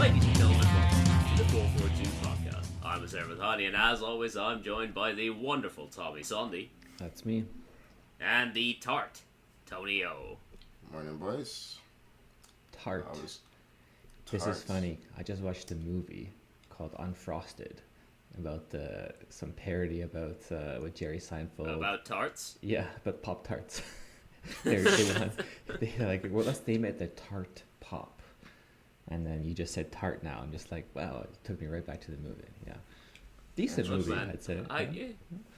Ladies and gentlemen, welcome to the 442 podcast. I'm Azar Mathani, and as always, I'm joined by the wonderful Tommy Sondy. That's me. And the tart, Tony O. Morning, boys. Tart. This is funny. I just watched a movie called Unfrosted about some parody about with Jerry Seinfeld. About tarts? Yeah, about Pop Tarts. they like, well, let's name it the Tart Pop. And then you just said tart now. I'm just like, wow, it took me right back to the movie. Yeah. Decent movie, I'd say.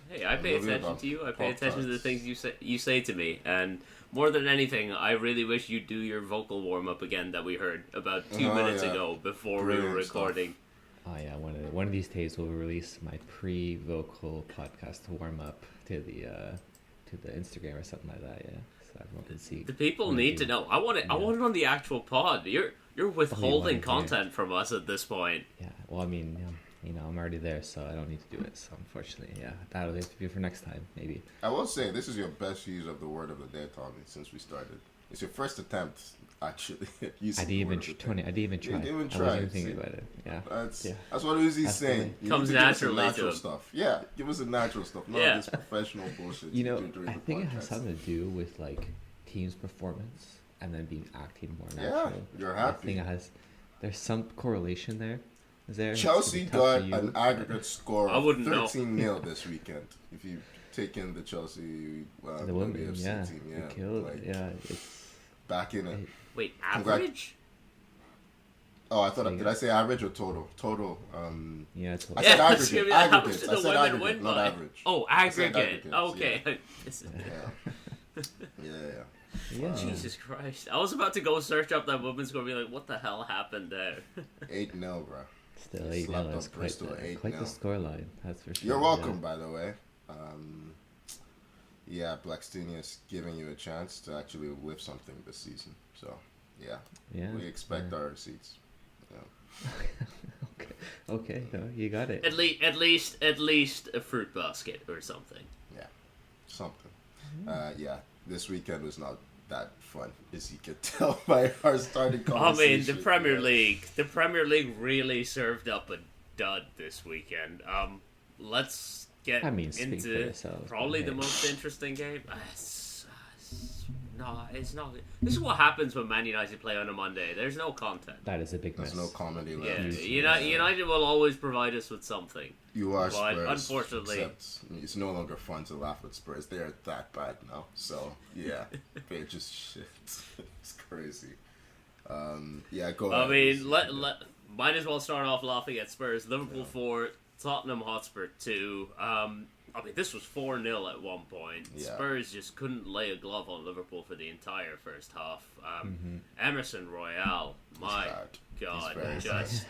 Hey, I pay attention to you. I pay attention to the things you say to me. And more than anything, I really wish you'd do your vocal warm-up again that we heard about 2 minutes ago before we were recording. Stuff. Oh, yeah. One of these days we'll release my pre-vocal podcast warm-up to the Instagram or something like that, yeah. So everyone can see. The people need to know. I want it on the actual pod. You're withholding content from us at this point. Yeah, well, I mean, I'm already there, so I don't need to do it. So unfortunately, yeah, that'll have to be for next time, maybe. I will say, this is your best use of the word of the day, Tommy, since we started. It's your first attempt, actually. I didn't even try. You didn't even try. I wasn't even thinking about it. Yeah. That's what Uzi's saying. Comes naturally natural stuff. Yeah, give us the natural stuff, not this professional bullshit. I think it has something to do with like team's performance and then acting more natural. Yeah, you're happy. I think there's some correlation there. Is there? Chelsea got an aggregate score of 13-0 this weekend. If you take in the Chelsea the women's team, yeah, killed. It's back in it. Wait, average? Oh, I thought. Did I say average or total? Total. Yeah, total. I said aggregate. How much Aggregate. did I the said women aggregate, win not by? average. Oh, aggregate. Okay. Yeah. Jesus Christ! I was about to go search up that women's score and be like, "What the hell happened there?" 8-0, bro. Still 8-0. That's quite the scoreline. That's for sure. You're welcome, by the way. Blackstonia's giving you a chance to actually lift something this season. So, yeah. We expect our receipts. Yeah. Okay. No, you got it. At least a fruit basket or something. Yeah, something. This weekend was not that fun, as you could tell by our starting conversation. I mean, the Premier League really served up a dud this weekend. Let's get into probably the most interesting game. It's not. This is what happens when Man United play on a Monday. There's no content. That is a big mess. There's no comedy left. United will always provide us with something. You are but Spurs. Unfortunately, it's no longer fun to laugh at Spurs. They're that bad now. So yeah, they're just shit. It's crazy. Go ahead. I mean, might as well start off laughing at Spurs. Liverpool 4, Tottenham Hotspur 2. This was 4-0 at one point. Yeah. Spurs just couldn't lay a glove on Liverpool for the entire first half. Emerson Royale, my God, just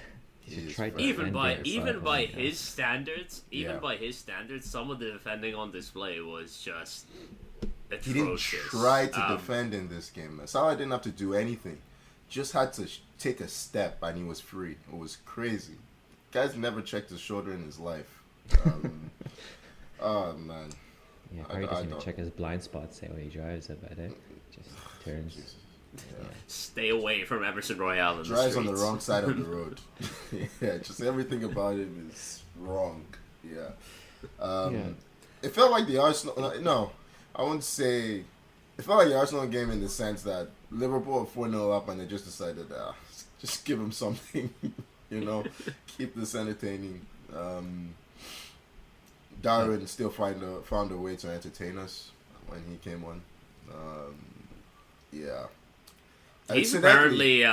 even by his standards, some of the defending on display was just atrocious. He didn't try to defend in this game. Salah didn't have to do anything; just had to take a step, and he was free. It was crazy. Guy's never checked his shoulder in his life. Oh man! Yeah, probably doesn't even check his blind spots when he drives. I bet it just turns. Yeah. Stay away from Emerson Royale. Drives on the wrong side of the road. Yeah, just everything about him is wrong. Yeah. It felt like the Arsenal. No, I wouldn't say. It felt like the Arsenal game in the sense that Liverpool were 4-0 up and they just decided, just give them something. Keep this entertaining. Darwin still found a way to entertain us when he came on. He's apparently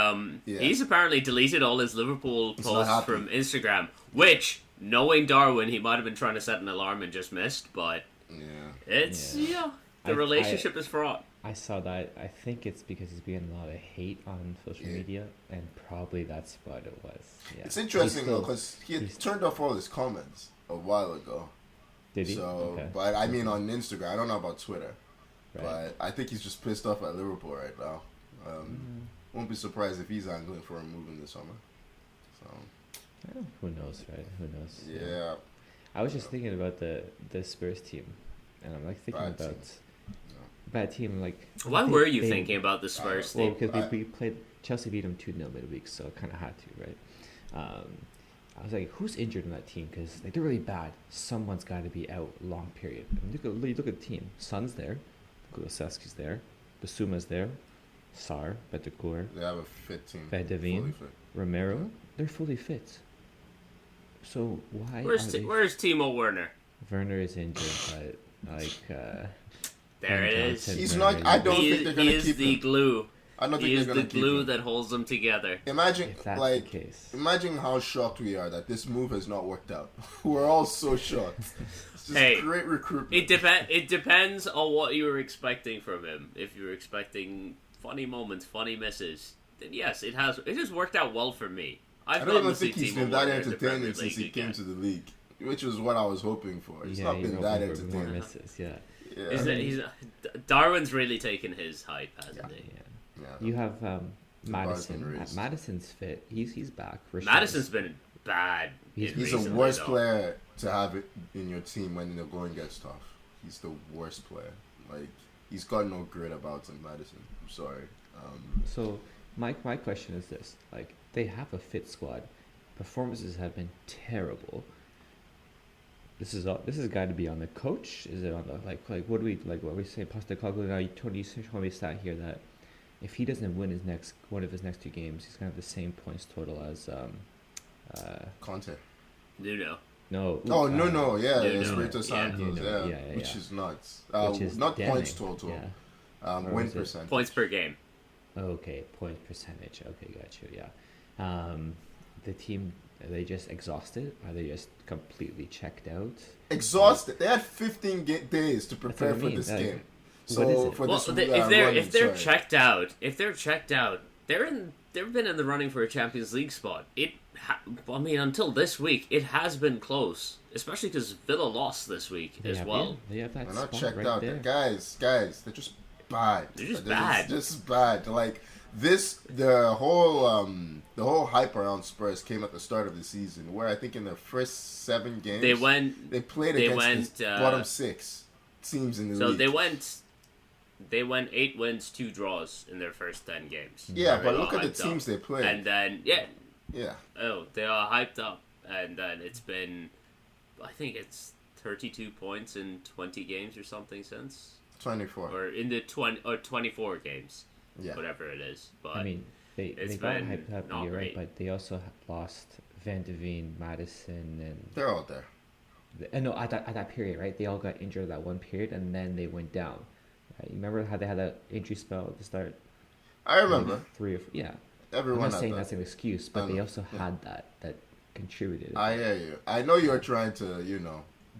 deleted all his Liverpool posts from Instagram, which, knowing Darwin, he might have been trying to set an alarm and just missed, but the relationship is fraught. I saw that. I think it's because he's getting a lot of hate on social media, and probably that's what it was. Yeah. It's interesting, though, because he had turned off all his comments a while ago. Did he? So, but I mean on Instagram. I don't know about Twitter. Right. But I think he's just pissed off at Liverpool right now. Won't be surprised if he's angling for a move in the summer. So who knows, right? Who knows? Yeah. I was just thinking about the Spurs team, and I'm like thinking about bad team. Like, why were you thinking about the Spurs team? Well, because we played Chelsea, beat them 2-0 midweek, so kind of had to, right? I was like, who's injured in that team? Because like they're really bad. Someone's got to be out long period. And look at the team. Son's there, Kulusevski's there, Basuma's there, Sar, Betancourt. They have a fit team. Vadavin, Romero. They're fully fit. So why? Where's Timo Werner? Werner is injured, but like. There it is. He's not. I don't think they're gonna keep him. He is the glue. I don't think they're gonna keep him. He is the glue that holds them together. Imagine, if that's like, the case. Imagine how shocked we are that this move has not worked out. We're all so shocked. It's just great recruitment. It depends on what you were expecting from him. If you were expecting funny moments, funny misses, then yes, it has worked out well for me. I don't even think he's been that entertaining since he came to the league, which was what I was hoping for. He's not been that entertaining. Misses, yeah. Darwin's really taken his hype, hasn't he? Yeah. You have Madison. Madison's fit. He's back. Madison's been bad. He's the worst player to have it in your team when the going gets tough. He's the worst player. Like, he's got no grit about him, Madison. I'm sorry. So my question is this: like, they have a fit squad. Performances have been terrible. This has got to be on the coach. Is it on the like what do we say? Postenoclue now. Tony showed me a stat here that if he doesn't win one of his next 2 games, he's gonna have the same points total as Conte. Nuno. No. Oh no! Yeah, Espirito Santos. Yeah, which is nuts. Which is not damning. Points total. Yeah. Win percentage. Points per game. Okay, point percentage. Okay, got you. Yeah. The team. Are they just exhausted? Are they just completely checked out? Exhausted. They had 15 days to prepare for this game. So for this, if they're checked out, they've been in the running for a Champions League spot. Until this week, it has been close, especially because Villa lost this week as well. They have that they're not spot checked right out, there. Guys. They're just bad. They're just bad. Just bad. Like the whole hype around Spurs came at the start of the season, where I think in their first 7 games they played against the bottom 6 teams in the league. So they went 8 wins, 2 draws in their first 10 games. Yeah, but look at the teams they played. And then yeah. Oh, they are hyped up, and then it's been, I think it's 32 points in 20 games or something since 24, or in the 24 games. Yeah, whatever it is. But I mean, they got hyped up, you're right, but they also lost Van de Ven, Madison, and they're all there. No, at that period, right? They all got injured that one period, and then they went down. Right? You remember how they had that injury spell at the start? I remember 3 or 4. Yeah, everyone. I'm not saying that's an excuse, but they also had that contributed. I hear you. I know you're trying to,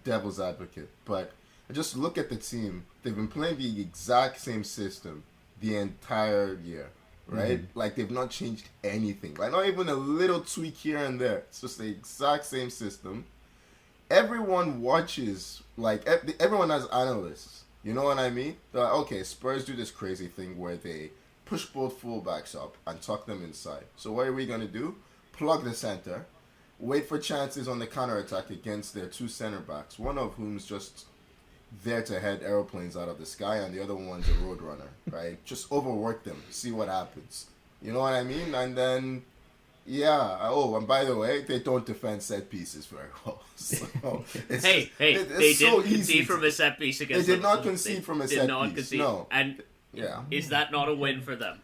devil's advocate, but just look at the team. They've been playing the exact same system the entire year, right? Mm-hmm. Like, they've not changed anything. Like, not even a little tweak here and there. It's just the exact same system. Everyone watches, like, everyone has analysts. You know what I mean? They're like, okay, Spurs do this crazy thing where they push both fullbacks up and tuck them inside. So what are we going to do? Plug the center, wait for chances on the counter-attack against their 2 center backs, one of whom's just there to head airplanes out of the sky, and the other one's a road runner, right? Just overwork them, see what happens. You know what I mean? And then, and by the way, they don't defend set pieces very well. So they didn't concede from a set piece against They did not concede from a set piece. No. And is that not a win for them?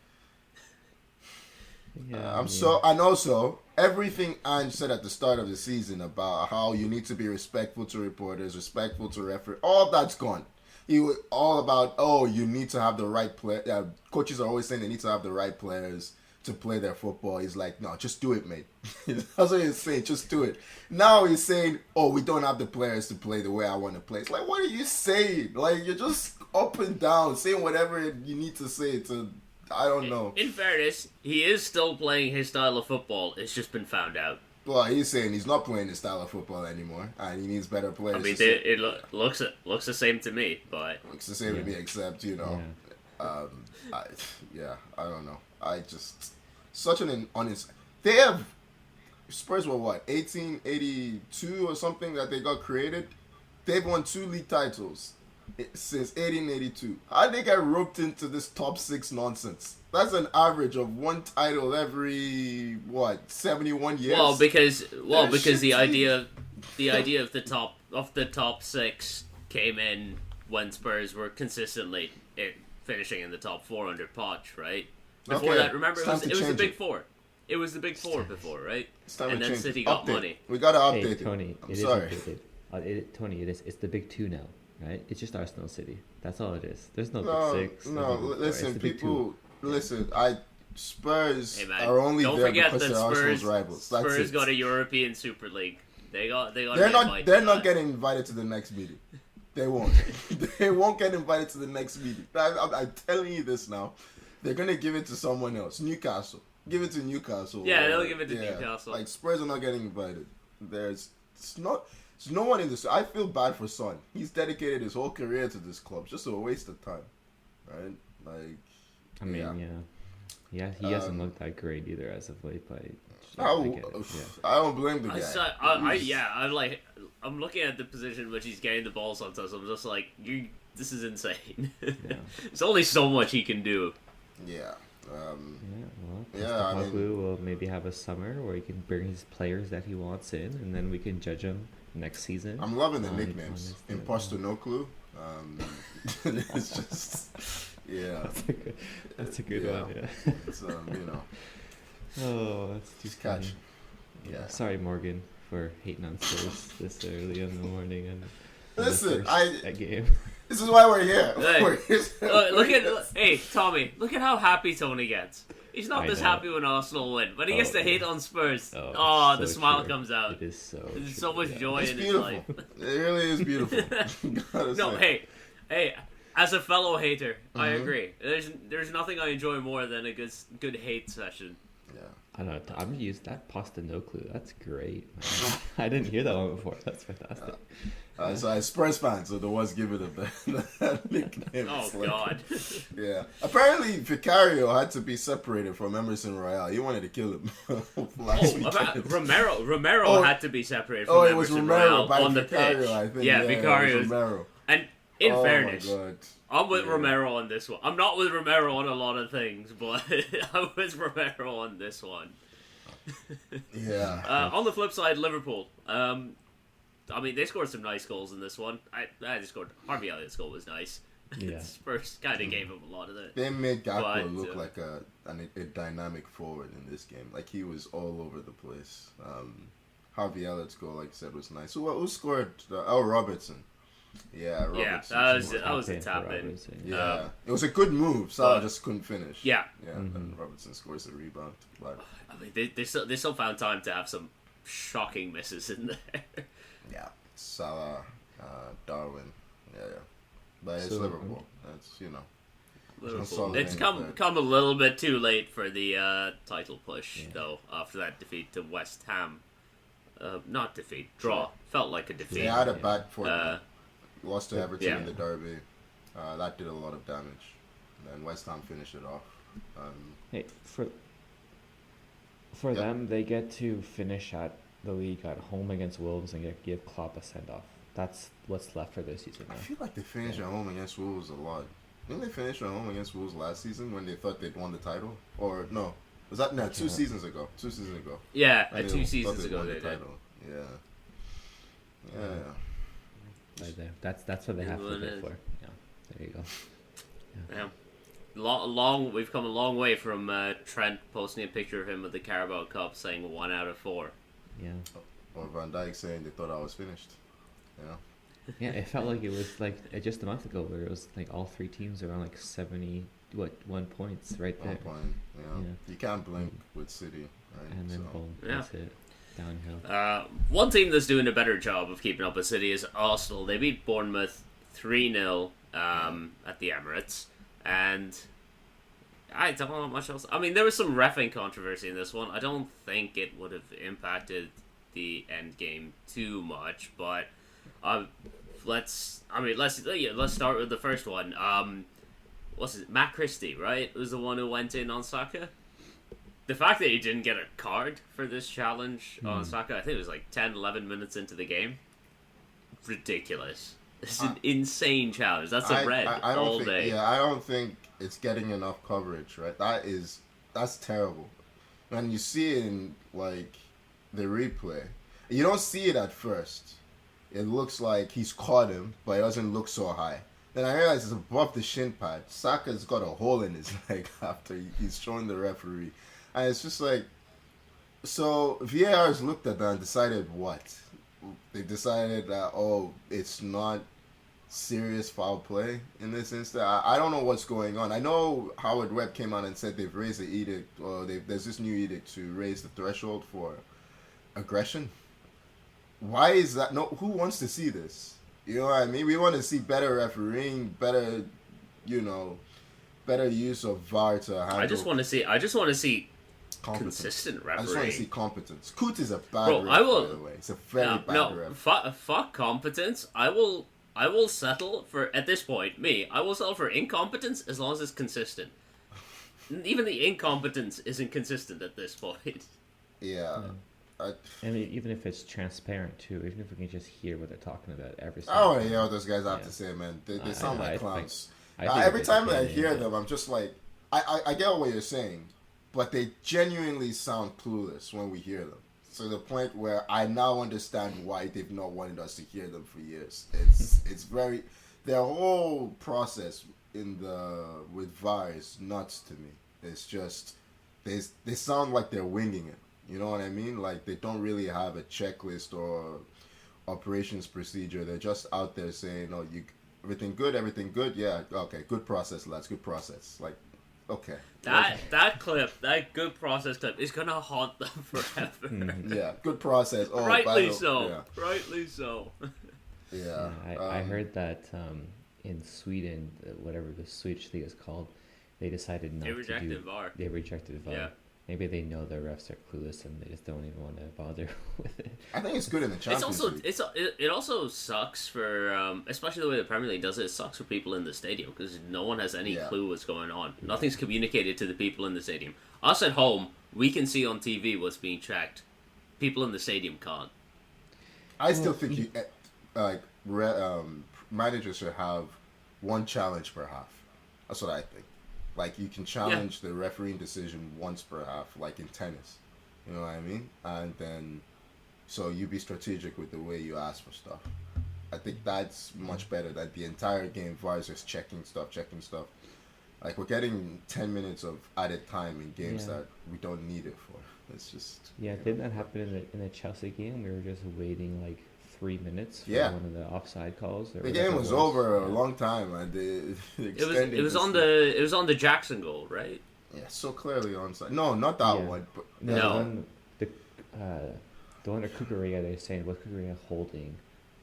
And also everything Ange said at the start of the season about how you need to be respectful to reporters, respectful to referees, all that's gone. He was all about, you need to have the right player. Coaches are always saying they need to have the right players to play their football. He's like, no, just do it, mate. That's what he's saying, just do it. Now he's saying, we don't have the players to play the way I want to play. It's like, what are you saying? Like, you're just up and down, saying whatever you need to say to... I don't know. In fairness, he is still playing his style of football. It's just been found out. Well, he's saying he's not playing his style of football anymore, and he needs better players. I mean, it looks the same to me, but looks the same to me, except I don't know. I just such an honest. They have Spurs were 1882 or something that they got created. They've won 2 league titles since 1882. How they get roped into this top 6 nonsense? That's an average of one title every 71 years. Well, because the idea of the top 6 came in when Spurs were consistently finishing in the top 4 under Poch, right? Before that, remember, it was the Big Four. It was the Big Four before, right? And then City got money. We gotta update it. Tony, I'm sorry. Tony, it's the Big 2 now, right? It's just Arsenal City. That's all it is. There's no Big 6. No, listen, people. Listen, Spurs are only don't there forget because that they're Arsenal's rivals. Spurs got a European Super League. They're not getting invited to the next meeting. They won't. They won't get invited to the next meeting. I'm telling you this now. They're gonna give it to someone else. Newcastle. Give it to Newcastle. Yeah, they'll give it to Newcastle. Like Spurs are not getting invited. There's no one in this. I feel bad for Son. He's dedicated his whole career to this club. Just a waste of time, right? Like, I mean, yeah, he hasn't looked that great either as of late. But I don't blame the guy. I'm looking at the position in which he's getting the ball sometimes. I'm just like, this is insane. There's only so much he can do. Yeah. Postenoclue will maybe have a summer where he can bring his players that he wants in, and then we can judge him next season. I'm loving the nicknames. Postenoclue. It's just, yeah. That's a good one. Yeah. It's Oh, that's too catchy. Yeah. Sorry, Morgan, for hating on Spurs this early in the morning and listen, that game. This is why we're here. Hey, Tommy, look at how happy Tony gets. He's not this happy when Arsenal win, but he gets to hate on Spurs. The smile comes out. It is so. There's so much joy it's in beautiful. his life. It really is beautiful. Hey, as a fellow hater, I agree. There's nothing I enjoy more than a good hate session. Yeah. I don't know. I'm used that Postenoclue. That's great. I didn't hear that one before. That's fantastic. So as Spurs fans are the ones giving them that nickname. Oh God. Yeah. Apparently Vicario had to be separated from Emerson Royale. He wanted to kill him last weekend. Romero had to be separated from Emerson Royale on the pitch. I think. Yeah, Vicario. Romero. And in fairness, my God. I'm with Romero on this one. I'm not with Romero on a lot of things, but I'm with Romero on this one. Yeah. On the flip side, Liverpool. I mean, they scored some nice goals in this one. Harvey Elliott's goal was nice. Yeah. Spurs kind of gave him a lot of it. They made Gakpo look like a dynamic forward in this game. Like, he was all over the place. Harvey Elliott's goal, like I said, was nice. Who scored? Robertson. Yeah, Robertson. Yeah, that was a tap in. Yeah, it was a good move. Salah just couldn't finish. Yeah. And Robertson scores a rebound. But I mean, they still found time to have some shocking misses in there. Yeah, Salah, Darwin. Yeah. But it's Liverpool. That's Liverpool. It's come a little bit too late for the title push though. After that defeat to West Ham, not defeat, draw. Felt like a defeat. They had a bad fortnight. Lost to Everton in the derby. That did a lot of damage. And then West Ham finished it off. Hey, for them, they get to finish at the league at home against Wolves and give Klopp a send-off. That's what's left for this season now. I feel like they finished at home against Wolves a lot. Didn't they finish at home against Wolves last season when they thought they'd won the title? Or no? Was that 2 seasons ago? 2 seasons ago. Yeah, 2 seasons ago they did. Yeah. Right there. That's what they have to live for. Yeah. There you go. Yeah. Long. We've come a long way from Trent posting a picture of him with the Carabao Cup saying 1 out of 4. Yeah. Or Van Dijk saying they thought I was finished. Yeah, it felt like it was like just a month ago where it was like all 3 teams are on like 1 points right there. 1 point. Yeah. You can't blink with City. Right? And then boom, that's it. Downhill. One team that's doing a better job of keeping up with City is Arsenal. They beat Bournemouth 3-0 at the Emirates, and I don't know much else. I mean, there was some reffing controversy in this one. I don't think it would have impacted the end game too much, but let's start with the first one. What's it? Matt Christie, right? Was the one who went in on Saka. The fact that he didn't get a card for this challenge on Saka, I think it was like 10, 11 minutes into the game. Ridiculous. It's an insane challenge. That's a red I don't all think, day. Yeah, I don't think it's getting enough coverage, right? That's terrible. When you see it in, like, the replay, you don't see it at first. It looks like he's caught him, but it doesn't look so high. Then I realize it's above the shin pad. Saka's got a hole in his leg after he's showing the referee. And it's just like, so VAR's looked at that and decided what? They decided that, it's not serious foul play in this instance. I don't know what's going on. I know Howard Webb came out and said they've raised the edict, or there's this new edict to raise the threshold for aggression. Why is that? No, who wants to see this? You know what I mean? We want to see better refereeing, better use of VAR to handle. I just want to see consistent refereeing. I just want to see competence. Coot is a bad ref, by the way. It's a very bad ref. Fuck competence. I will settle for, at this point, I will settle for incompetence as long as it's consistent. Even the incompetence isn't consistent at this point. Yeah. And even if it's transparent too, even if we can just hear what they're talking about every single time. I want to hear what those guys have to say, man. They sound like clowns. Every time I hear them, I'm just like, I get what you're saying, but they genuinely sound clueless when we hear them. To the point where I now understand why they've not wanted us to hear them for years. It's very, their whole process with VAR is nuts to me. It's just they sound like they're winging it. You know what I mean? Like they don't really have a checklist or operations procedure. They're just out there saying, "Oh, everything good? Yeah, okay, good process, lads, good process." Like, okay. That good process clip is gonna haunt them forever. Yeah, good process. Oh, rightly so. Yeah. Rightly so. Yeah. I heard that in Sweden, whatever the Swedish league is called, they decided not to do. They rejected VAR. They rejected VAR. Yeah. Maybe they know their refs are clueless and they just don't even want to bother with it. I think it's good in the Champions League. It also sucks for, especially the way the Premier League does it, it sucks for people in the stadium because no one has any clue what's going on. Nothing's communicated to the people in the stadium. Us at home, we can see on TV what's being checked. People in the stadium can't. I still think managers should have one challenge per half. That's what I think. Like, you can challenge the refereeing decision once per half, like in tennis. You know what I mean? And then, so you be strategic with the way you ask for stuff. I think that's much better than the entire game VAR is just checking stuff. Like, we're getting 10 minutes of added time in games that we don't need it for. It's just... Yeah, didn't that happen in the Chelsea game? We were just waiting, like, 3 minutes for one of the offside calls. The game was over a long time, and it was on the Jackson goal, right? Yeah, so clearly onside. No, not that one. But no. The one at Kukurea, they're saying was Kukurea holding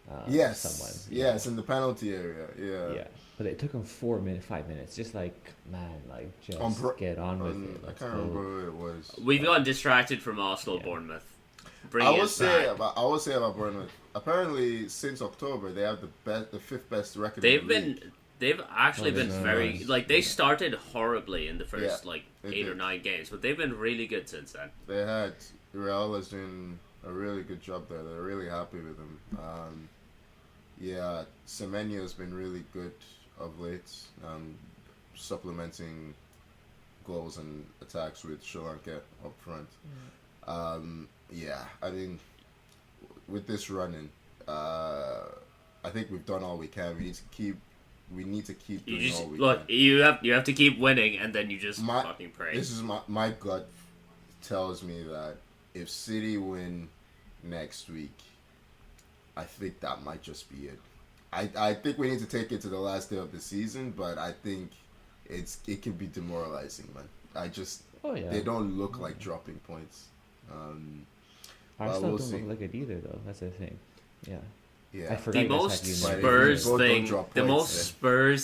someone. Yes, in the penalty area. Yeah. But it took him 5 minutes. Just like, man, like just get on with it. I can't remember who it was. We've gotten distracted from Arsenal, Bournemouth. I will say about Bournemouth. Apparently, since October, they have the fifth best record. They've actually been very they started horribly in the first 8 or 9 games, but they've been really good since then. They had Real has doing a really good job there. They're really happy with him. Semenyo's been really good of late, supplementing goals and attacks with Sri Lanka up front. I mean, with this running, I think we've done all we can. We need to keep doing all we can. You have to keep winning, and then you just fucking pray. This is my gut tells me that if City win next week, I think that might just be it. I think we need to take it to the last day of the season, but I think it can be demoralizing, man. They don't look like dropping points. Arsenal don't look like it either, though. That's the thing. Yeah. Yeah. The most Spurs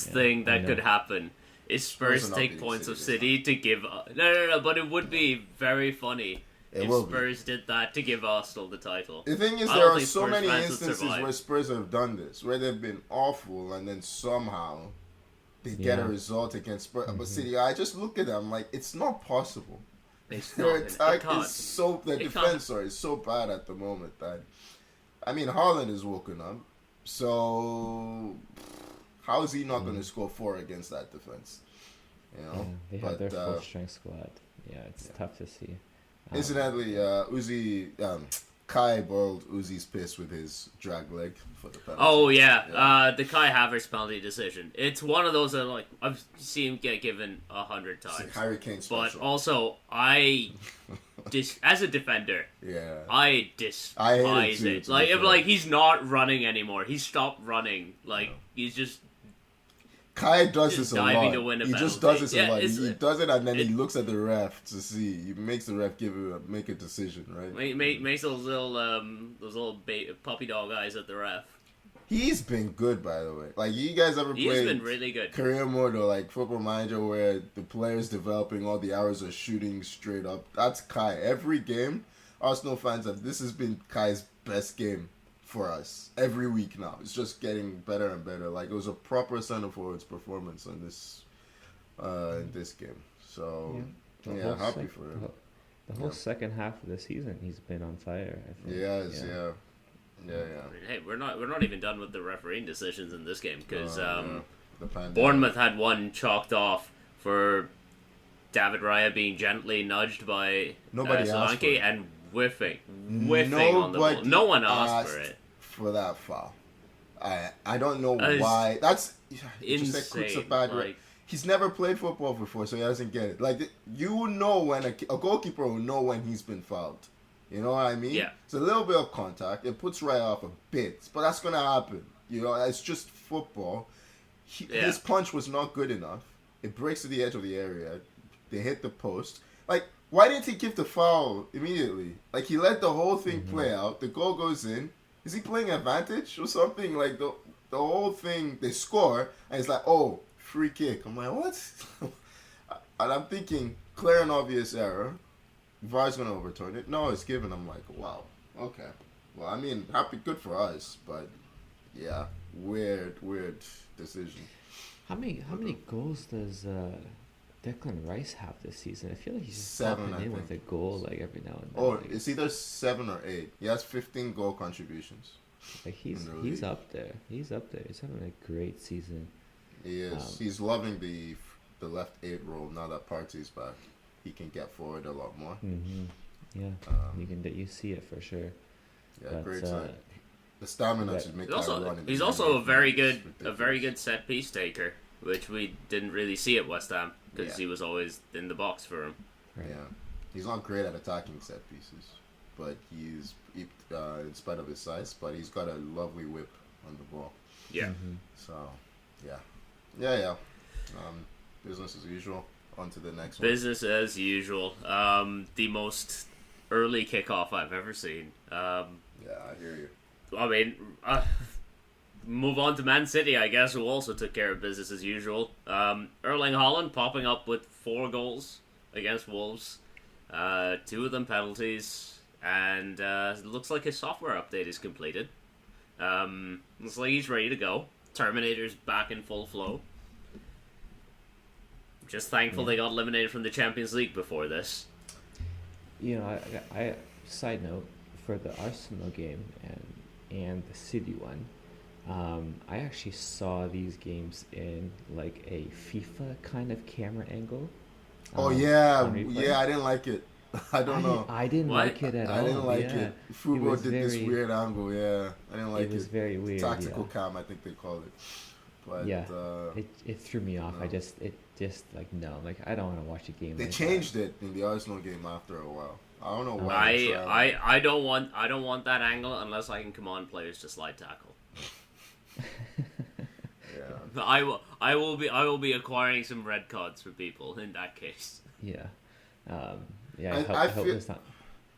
thing that could happen is Spurs take points of City to give. No. But it would be very funny if Spurs did that to give Arsenal the title. The thing is, there are so many instances where Spurs have done this, where they've been awful, and then somehow they get a result against Spurs. But City, I just look at them like it's not possible. Their attack is so... Their defense is so bad at the moment that... I mean, Haaland is woken up. So how is he not going to score 4 against that defense? You know, they have their full strength squad. Yeah, it's tough to see. Incidentally, Uzi, Kai boiled Uzi's piss with his drag leg for the penalty. Oh yeah. The Kai Havertz penalty decision. It's one of those that like I've seen him get given 100 times. It's like Harry Kane special. But also, as a defender, I despise it. Like if he's not running anymore, he stopped running. Like he's just. Kai does this a lot. He just does this a lot. He does it and then he looks at the ref to see. He makes the ref make a decision, right? Makes those little puppy dog eyes at the ref. He's been good, by the way. Like, you guys ever played? He's been really good. Career mode or like Football Manager, where the players developing, all the arrows are shooting straight up. That's Kai. Every game, Arsenal fans this has been Kai's best game for us every week now. It's just getting better and better. Like, it was a proper center forwards performance in this game. So happy for him. The whole second half of the season, he's been on fire. I think. Yeah. I mean, hey, we're not even done with the refereeing decisions in this game because Bournemouth had one chalked off for David Raya being gently nudged by Solanke and whiffing on the ball. No one asked for it. For that foul. I don't know why. That's insane. He's never played football before, so he doesn't get it. Like, you know when a goalkeeper will know when he's been fouled. You know what I mean? Yeah. It's a little bit of contact. It puts Raya off a bit, but that's going to happen. You know, it's just football. His punch was not good enough. It breaks to the edge of the area. They hit the post. Like, why didn't he give the foul immediately? Like, he let the whole thing play out. The goal goes in. Is he playing advantage or something? Like, the whole thing, they score, and it's like, oh, free kick. I'm like, what? And I'm thinking, clear and obvious error. VAR's going to overturn it. No, it's given. I'm like, wow. Okay. Well, I mean, good for us, but yeah, weird decision. How many goals does Declan Rice have this season? I feel like he's just 7, popping in with a goal like every now and then. Oh, like, it's either 7 or 8. He has 15 goal contributions. Like he's up there. He's having a great season. He is. He's loving the left 8 role now that Partey's back. He can get forward a lot more. Mm-hmm. Yeah, you see it for sure. Yeah, but, great sign. The stamina to make that run. He's also a very good set piece taker, which we didn't really see at West Ham because he was always in the box for him. Right. Yeah, he's not great at attacking set pieces, but he's in spite of his size, but he's got a lovely whip on the ball. Yeah. Mm-hmm. So, yeah. Business as usual. On to the next one. Business as usual. The most early kickoff I've ever seen. I hear you. I mean, move on to Man City, I guess, who also took care of business as usual. Erling Haaland popping up with 4 goals against Wolves. 2 of them penalties. And it looks like his software update is completed. Looks like he's ready to go. Terminator's back in full flow. Just thankful they got eliminated from the Champions League before this. You know, I side note, for the Arsenal game and the City one, I actually saw these games in like a FIFA kind of camera angle. I didn't like it. I know. I didn't like it at all. I didn't like it. Fubo did this weird angle. I didn't like it. It was very weird. Tactical cam, I think they called it. But, it threw me off. No. I don't want to watch a game. They changed it in the Arsenal game after a while. I don't know why. I don't want that angle unless I can command players to slide tackle. I will be acquiring some red cards for people in that case. Yeah. I hope it's not.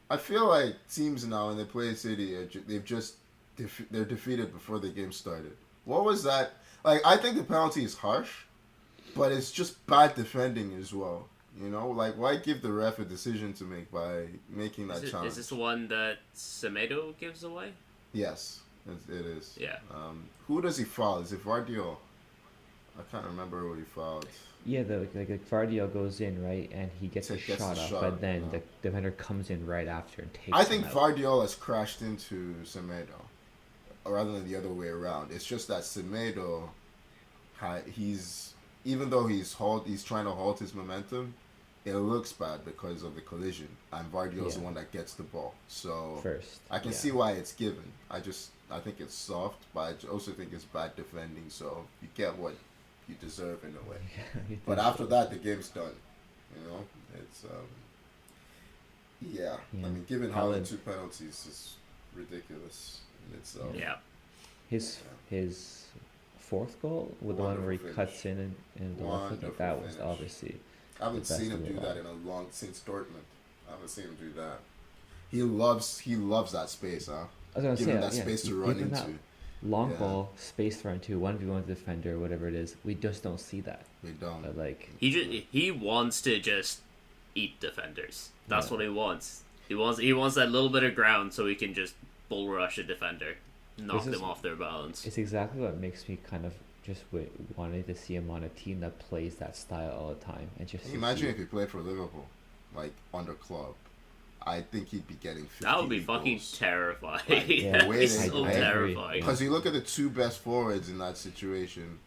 I feel like teams now when they play City, they're defeated before the game started. What was that? Like, I think the penalty is harsh, but it's just bad defending as well. You know, like, why give the ref a decision to make by making that challenge? Is this the one that Semedo gives away? Yes, it is. Yeah. Who does he foul? Is it Vardiol? I can't remember who he fouled. Yeah, like Vardiol goes in, right, and he gets a shot off, but then the defender comes in right after and takes I think him out. Vardiol has crashed into Semedo. rather than the other way around. It's just that Semedo, even though he's trying to halt his momentum. It looks bad because of the collision, and Vardy's the one that gets the ball. So first, I can see why it's given. I think it's soft, but I also think it's bad defending. So you get what you deserve in a way. But after that, the game's done. You know, it's I mean, giving Haaland 2 penalties is ridiculous in itself. Yeah. His fourth goal, with the one where he cuts in and the left foot, that was obviously. I haven't seen him do that since Dortmund. I haven't seen him do that. He loves that space, huh? I was gonna say that space to run into. Long ball, space to run to, 1v1 defender, whatever it is. We just don't see that. We don't. But he wants to just eat defenders. That's what he wants. He wants that little bit of ground so he can just bull rush a defender, knock them off their balance. It's exactly what makes me kind of just wanted to see him on a team that plays that style all the time. And just imagine if he played for Liverpool, like under Klopp. I think he'd be getting 50 That would be fucking goals. Terrifying. Like, It's so terrifying. Because you look at the 2 best forwards in that situation,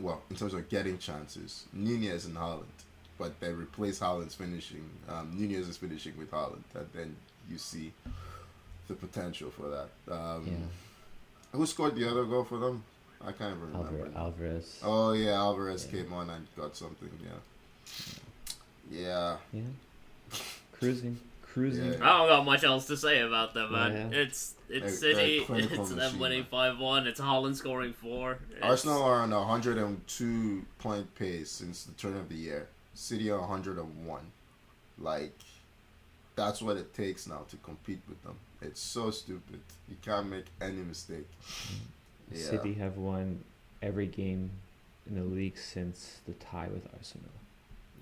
well, in terms of getting chances, Nunez and Haaland. But they replace Haaland's finishing. Nunez is finishing with Haaland. And then you see the potential for that. Who scored the other goal for them? I can't even remember. Alvarez. Oh, yeah, Alvarez came on and got something, Yeah. Cruising. Yeah. I don't got much else to say about them, man. It's City, it's them winning 5-1, it's Haaland scoring 4. Arsenal are on a 102-point pace since the turn of the year. City are 101. Like, that's what it takes now to compete with them. It's so stupid. You can't make any mistake. Yeah. City have won every game in the league since the tie with Arsenal.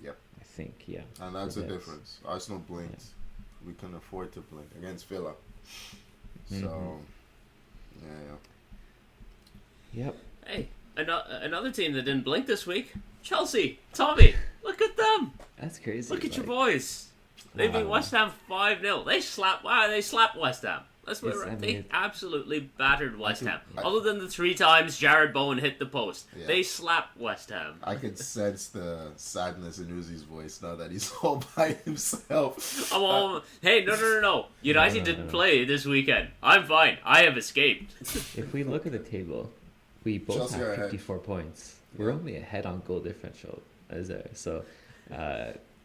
Yep. I think, yeah. And that's the difference. Arsenal blinked. Yeah. We can afford to blink against Villa. So, Yep. Hey, another team that didn't blink this week, Chelsea. Tommy, look at them. That's crazy. Look at your boys. They beat West Ham 5-0. They slapped West Ham. They absolutely battered West Ham. Other than the 3 times Jared Bowen hit the post, they slapped West Ham. I could sense the sadness in Uzi's voice now that he's all by himself. Hey, no. United didn't play this weekend. I'm fine. I have escaped. If we look at the table, we both Chelsea have 54 points. We're only ahead on goal differential. So,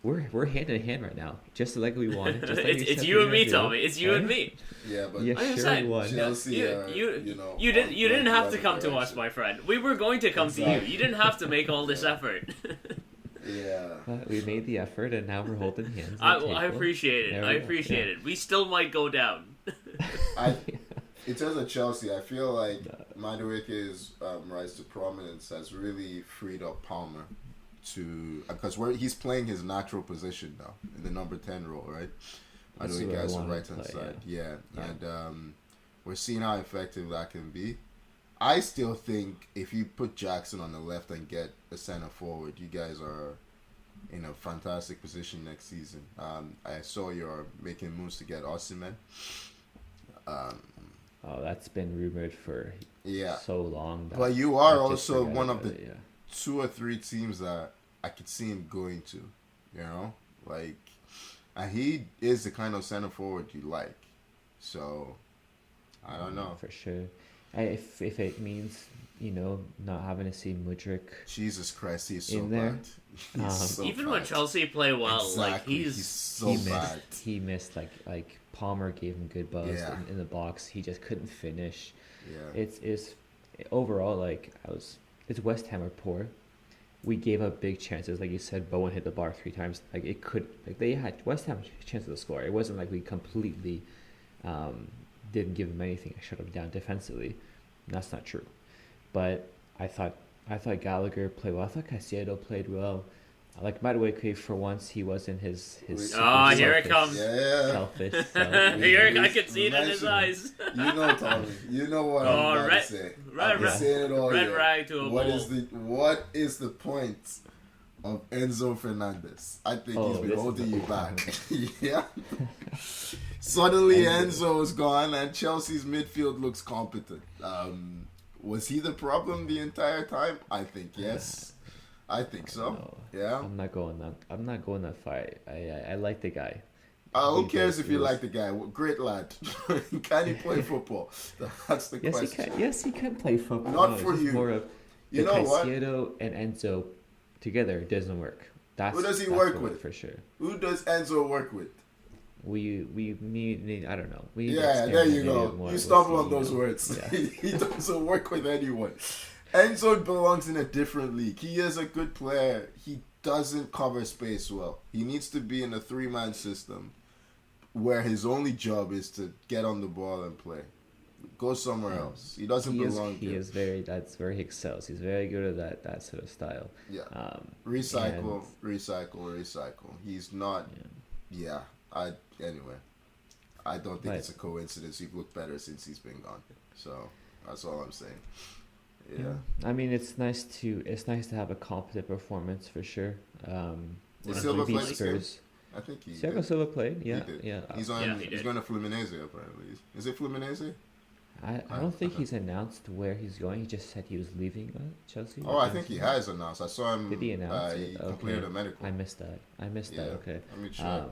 we're hand in hand right now, just like we wanted. Just like it's you and me, Tommy. It's you and me. Yeah, but Chelsea, you didn't have to come to us, my friend. We were going to come to you. You didn't have to make all this effort. We made the effort, and now we're holding hands. I appreciate it. I appreciate it. We still might go down. In terms of Chelsea, I feel like Madueke's rise to prominence has really freed up Palmer because he's playing his natural position now in the number 10 role, right? Madueke has the right hand side, and we're seeing how effective that can be. I still think if you put Jackson on the left and get a center forward, you guys are in a fantastic position next season. I saw you're making moves to get Osimhen. That's been rumored for so long. But you are also one of the 2 or 3 teams that I could see him going to, and he is the kind of center forward you like. So, I don't know. For sure. If it means, not having to see Mudryk. Jesus Christ, he's so there. bad. He's so even bad. When Chelsea play well, exactly. He's so bad. He missed like Palmer gave him good balls in the box. He just couldn't finish. Yeah. It's overall it's West Ham are poor. We gave up big chances, like you said. Bowen hit the bar 3 times. They had West Ham chances to score. It wasn't like we completely didn't give them anything. I shut them down defensively. That's not true. But I thought Gallagher played well. I thought Caicedo played well. Like Madueke, for once, he wasn't his here it comes. Selfish. I can see it in his eyes. Tommy. You know what I'm about to say. I've been saying it all red year. rag to a what bull. What is the point of Enzo Fernandez? I think he's been holding you back. Suddenly Enzo's gone and Chelsea's midfield looks competent. Was he the problem the entire time? I think yes. I think so. No, yeah. I'm not going that far. I like the guy. Who cares if you like the guy? Great lad. Can he play football? That's the question. Yes, he can play football. Not for you. More of you know what? Caicedo and Enzo together doesn't work. Who does he work with? For sure. Who does Enzo work with? We need I don't know. There you go. You stumble on those words. Yeah. He doesn't work with anyone. Enzo belongs in a different league. He is a good player. He doesn't cover space well. He needs to be in a 3-man system where his only job is to get on the ball and play. Go somewhere else. He doesn't belong here. That's where he excels. He's very good at that sort of style. Yeah. Recycle. He's not. Anyway, I don't think it's a coincidence. He's looked better since he's been gone. So that's all I'm saying. Yeah. I mean, it's nice to have a competent performance for sure. Silva played Spurs. I think he. Thiago Silva played. Yeah, he did. yeah. He's going to Fluminense apparently. Is it Fluminense? I don't think he's announced where he's going. He just said he was leaving Chelsea. Oh, I think he has announced. I saw him. Did he announce he it? completed a medical. I missed that. Okay. Let me check.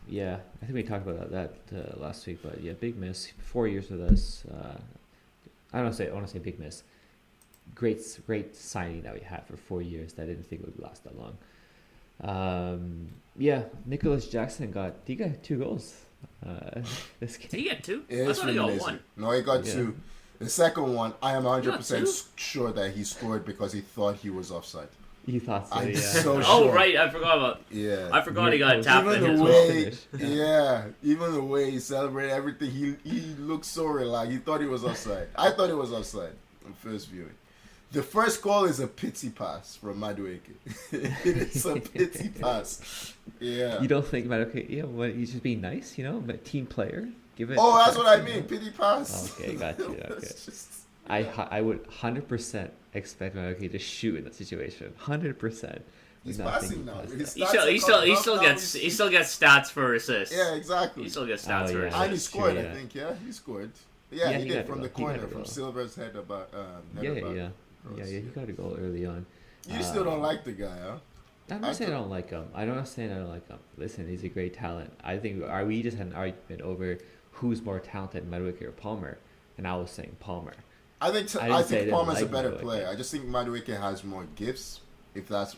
Yeah, I think we talked about that last week. But yeah, big miss. 4 years with us. I want to say big miss. Great signing that we had for 4 years. That I didn't think it would last that long. Nicholas Jackson got 2 goals. This game. Did he get 2? I thought he got 1. No, he got 2. The second one, I am 100% sure that he scored because he thought he was offside. You thought so? I'm yeah. so sure. Oh right, I forgot about. Yeah. I forgot he got tapped in his even the way he celebrated everything, he looked so relaxed. He thought he was offside. I thought it was offside on first viewing. The first goal is a pity pass from Madueke. It is a pity pass. Yeah. You don't think Madueke? Yeah, well, he's just being nice, but team player. Give it. Oh, that's what I mean. Pity pass. Okay, got you. Okay. I would 100% expect Madueke to shoot in that situation. 100%. He's passing now. He still gets stats for assists. Yeah, exactly. He still gets stats for assists. And he scored, I think. Yeah, he scored. Yeah, he did from the corner, from Silva's head about. Yeah, he got a goal early on. You still don't like the guy, huh? I'm not saying I don't like him. I don't saying I don't like him. Listen, he's a great talent. I think we just had an argument over who's more talented, Madueke or Palmer, and I was saying Palmer. I think Palmer's a better player. I just think Madueke has more gifts, if that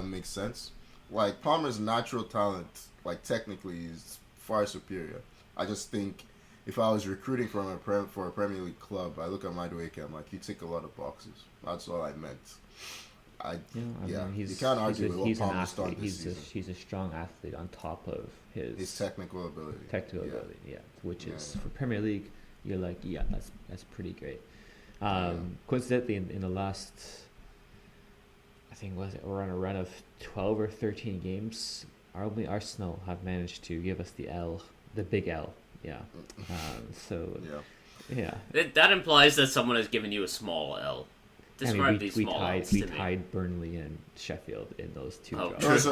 makes sense. Like Palmer's natural talent, like technically, is far superior. I just think if I was recruiting for a Premier League club, I look at Madueke, I'm like, you tick a lot of boxes. That's all I meant. You can't argue with what Palmer's done this season. He's a strong athlete on top of his technical ability. Which is for Premier League, you're like, that's pretty great. Coincidentally, in the last, I think we're on a run of 12 or 13 games. Only Arsenal have managed to give us the big L. Yeah. That implies that someone has given you a small L. Describe these small L's to me. We tied Burnley and Sheffield in those 2 draws.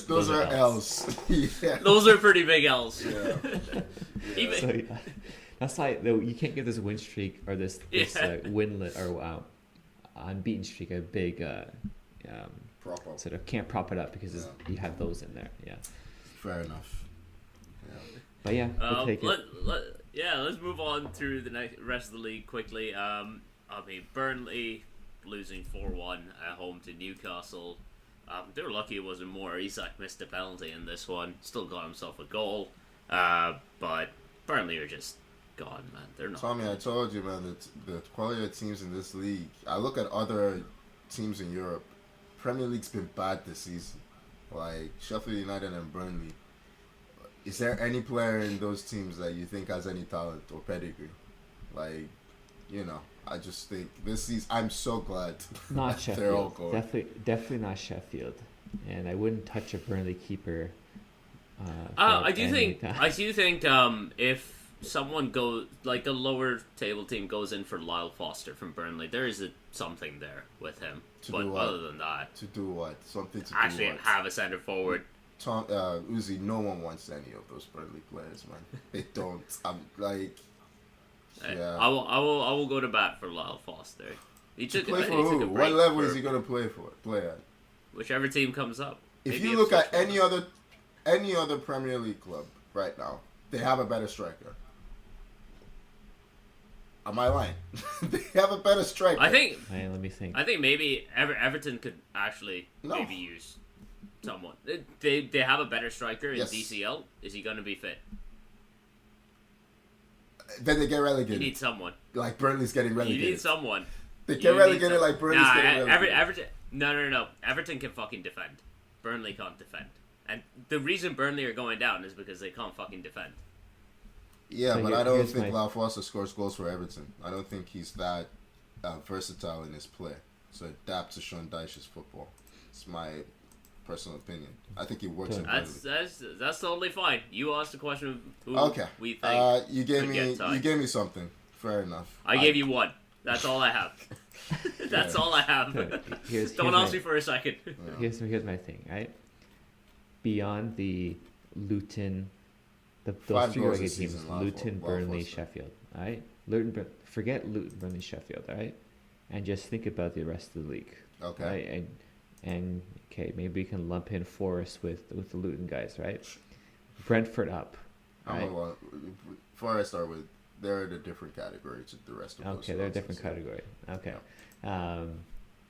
Those are L's. Yeah. Those are pretty big L's. Yeah. That's why you can't give this win streak or this winlet or unbeaten streak a big sort of can't prop it up because you have those in there. Yeah. Fair enough. Yeah. But we'll take it. Let's move on through the rest of the league quickly. Burnley losing 4-1 at home to Newcastle. They were lucky it wasn't more. Isak missed a penalty in this one. Still got himself a goal. But Burnley are just gone, man. They're not. Tommy, I told you, man, that the quality of teams in this league. I look at other teams in Europe. Premier League's been bad this season. Like Sheffield United and Burnley. Is there any player in those teams that you think has any talent or pedigree? Like, I just think this season, I'm so glad. Not Sheffield. Definitely not Sheffield. And I wouldn't touch a Burnley keeper. I do think if someone goes, like a lower table team goes in for Lyle Foster from Burnley, there is something there with him. But other than that, to do what? Something to actually do what? Have a centre forward. Uzi, no one wants any of those Burnley players, man. They don't. I'm like, yeah. I will go to bat for Lyle Foster. He took play for who? What level is he gonna play at? Whichever team comes up. If you look at any other Premier League club right now, they have a better striker. Am I lying? They have a better striker. I think. Hey, let me think. I think maybe Everton could actually maybe use someone. They have a better striker in DCL. Is he going to be fit? Then they get relegated. You need someone. Like Burnley's getting relegated. You need someone. They get relegated like Burnley's getting relegated. Everton. No. Everton can fucking defend. Burnley can't defend. And the reason Burnley are going down is because they can't fucking defend. Yeah, so but I don't think Lyle Foster scores goals for Everton. I don't think he's that versatile in his play. So adapt to Sean Dyche's football. It's my personal opinion. I think he works in Burnley. That's totally fine. You asked the question of who we think you gave me something. Fair enough. I gave you one. That's all I have. That's all I have. Don't ask me for a second. Yeah. Here's my thing, right? Beyond the Luton, those three relegated teams, Luton, Burnley, Sheffield, all right? Forget Luton, Burnley, Sheffield, all right? And just think about the rest of the league. Okay. Right? And okay, maybe we can lump in Forest with the Luton guys, right? Brentford up. Right? Forest they're in a different category to the rest of those. Okay, they're a different category. Okay. Yeah.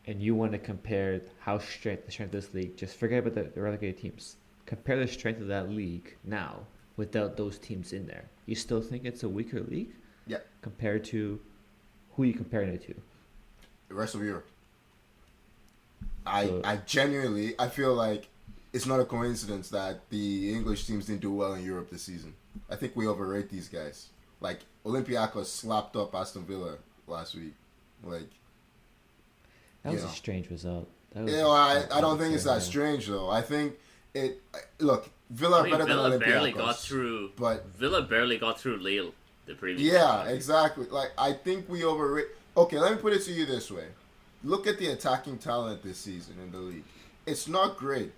And you want to compare the strength of this league, just forget about the relegated teams. Compare the strength of that league now without those teams in there. You still think it's a weaker league? Yeah. Compared to who are you comparing it to? The rest of Europe. I genuinely feel like it's not a coincidence that the English teams didn't do well in Europe this season. I think we overrate these guys. Like Olympiacos slapped up Aston Villa last week. Like that was a strange result. I don't think it's that strange though. I think Villa are better than Olympiacos. Villa barely got through Lille the previous. Yeah, exactly. Like I think we overrate. Okay, let me put it to you this way. Look at the attacking talent this season in the league. It's not great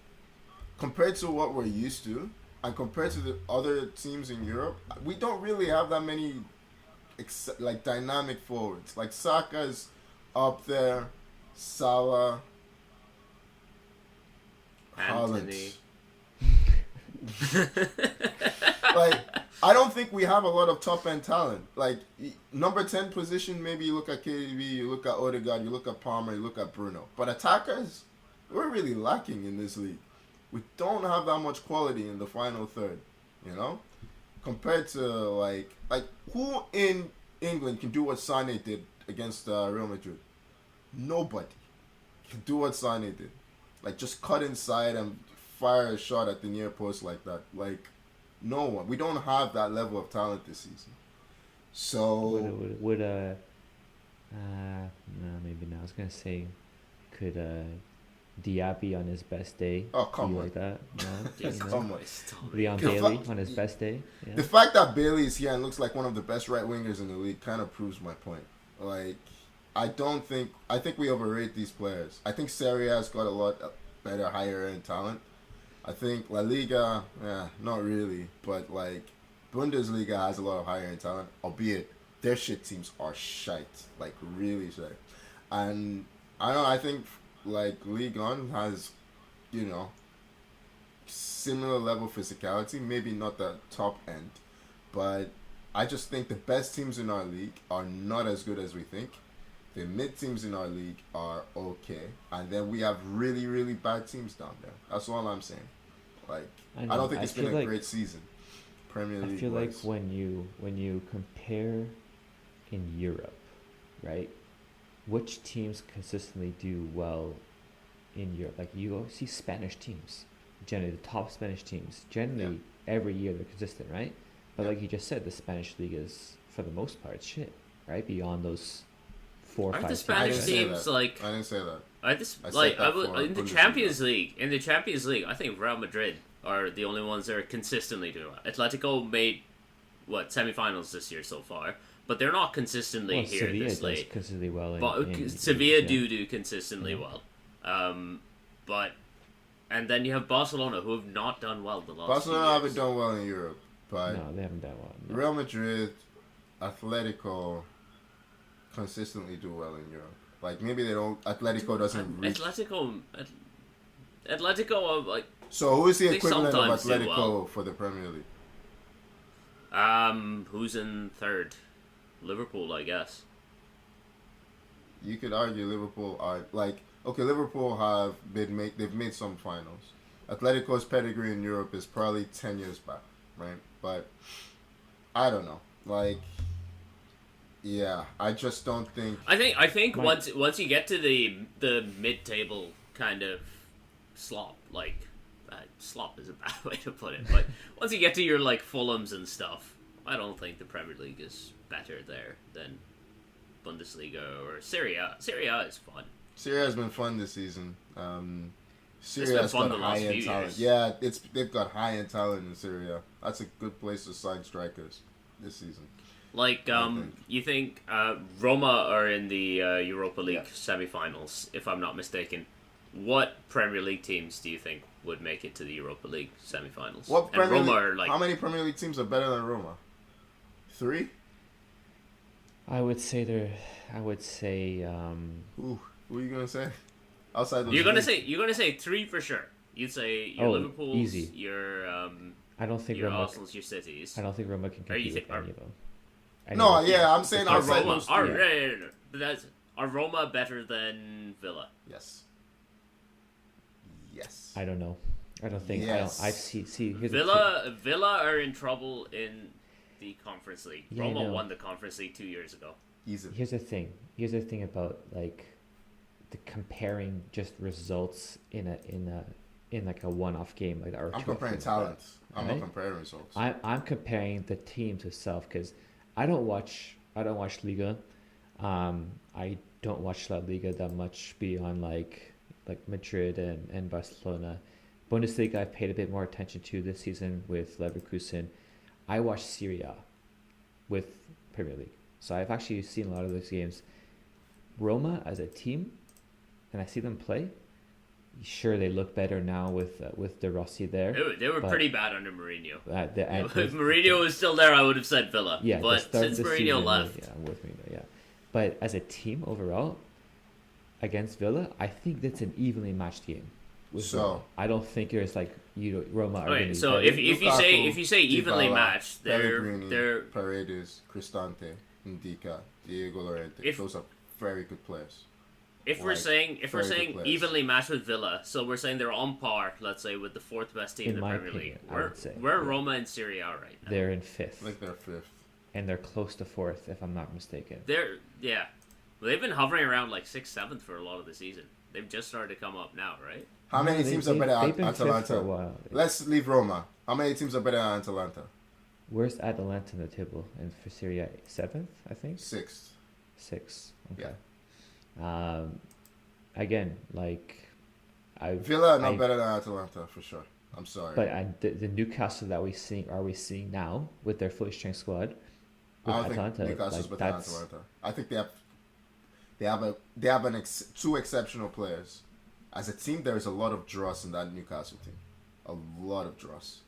compared to what we're used to, and compared to the other teams in Europe. We don't really have that many dynamic forwards. Like Saka's up there, Salah, Anthony. Like I don't think we have a lot of top end talent. Like number 10 position, maybe you look at KDB, you look at Odegaard, you look at Palmer, you look at Bruno. But attackers, we're really lacking in this league. We don't have that much quality in the final third, you know? Compared to like who in England can do what Sané did against Real Madrid? Nobody can do what Sané did. Like just cut inside and fire a shot at the near post like that. Like no one. We don't have that level of talent this season. So no, maybe not. I was gonna say, could Diaby on his best day be like that? No, come on. Leon Bailey on his best day. Yeah. The fact that Bailey is here and looks like one of the best right wingers in the league kind of proves my point. Like, I think we overrate these players. I think Serie A's got a lot better, higher end talent. I think La Liga, not really, but like Bundesliga has a lot of higher end talent, albeit their shit teams are shite, like really shite. And I think like Ligue 1 has, similar level physicality, maybe not the top end, but I just think the best teams in our league are not as good as we think. The mid teams in our league are okay, and then we have really, really bad teams down there. That's all I'm saying. Like, I don't think it's been a great season. Premier League. I feel like when you compare in Europe, right? Which teams consistently do well in Europe? Like you see Spanish teams, generally the top Spanish teams. Generally, every year they're consistent, right? But like you just said, the Spanish league is for the most part shit, right? Beyond those 4 or 5 the Spanish teams like I didn't say that. In the Champions League. In the Champions League, I think Real Madrid are the only ones that are consistently doing well. Atletico made semifinals this year so far, but they're not consistently here Sevilla this late. Consistently well, but Sevilla do consistently well. But And then you have Barcelona, who have not done well the last Barcelona few years. haven't done well in Europe, but no, they haven't done well. No. Real Madrid, Atletico consistently do well in Europe. Like, maybe they don't... Atletico doesn't reach... Atletico are like... So, who is the equivalent of sometimes do Atletico well. for the Premier League? Who's in third? Liverpool, I guess. You could argue Liverpool are... Like, okay, Liverpool they've made some finals. Atletico's pedigree in Europe is probably 10 years back, right? But, I don't know. Like... Yeah, I just don't think... I think once you get to the mid-table kind of slop, like... slop is a bad way to put it, but once you get to your, like, Fulhams and stuff, I don't think the Premier League is better there than Bundesliga or Serie A. Serie A is fun. Serie A has been fun this season. Serie been A's fun got the last high-end few talent. years. Yeah, they've got high-end talent in Serie A. That's a good place to sign strikers this season. Like, you think Roma are in the Europa League semi-finals, if I'm not mistaken. What Premier League teams do you think would make it to the Europa League semi-finals? What and Roma are like... How many Premier League teams are better than Roma? 3? I would say Ooh, what are you gonna say? Outside those You're gonna say 3 for sure. You'd say your Liverpool's, easy. Your I don't think your Roma. Arsenal's, your Cities. I don't think Roma can compete with any of them. No, yeah, I'm saying Are outside Roma? those Are, three. no. But are Roma better than Villa? Yes. I don't know. I don't think. Yes. I see. Here's Villa are in trouble in the Conference League. Yeah, Roma won the Conference League 2 years ago. Easy. Here's the thing. Here's the thing about like the comparing just results in like a one-off game like I'm comparing talent. I'm not comparing results. I'm comparing the teams itself because I don't watch Liga. I don't watch La Liga that much beyond like Madrid and Barcelona. Bundesliga I've paid a bit more attention to this season with Leverkusen. I watch Serie A with Premier League. So I've actually seen a lot of those games. Roma as a team, and I see them play. Sure, they look better now with De Rossi there. They were pretty bad under Mourinho. If Mourinho was still there, I would have said Villa. Yeah, but since Mourinho left, I'm with Mourinho. Yeah, but as a team overall, against Villa, I think that's an evenly matched game. Roma. I don't think there's like Roma. Okay, so if you say evenly matched, they're Paredes, Cristante, Indica, Diego Llorente. Those are very good players. If we're saying evenly matched with Villa, so we're saying they're on par, let's say, with the 4th best team in the Premier League. Where Roma and Serie A right now? They're in 5th. I think they're 5th. And they're close to 4th, if I'm not mistaken. Well, they've been hovering around like 6th, 7th for a lot of the season. They've just started to come up now, right? How many teams are better than Atalanta? For a while. Let's leave Roma. How many teams are better than Atalanta? Where's Atalanta in the table? And for Serie A, 7th, I think? 6th. 6th. Okay. Yeah. Again, like Villa are not better than Atalanta for sure. I'm sorry. But the Newcastle that we're seeing now with their fully strength squad, with I don't Atalanta, think Newcastle's better than Atalanta. I think they have two exceptional players. As a team, there is a lot of dross in that Newcastle team, a lot of dross.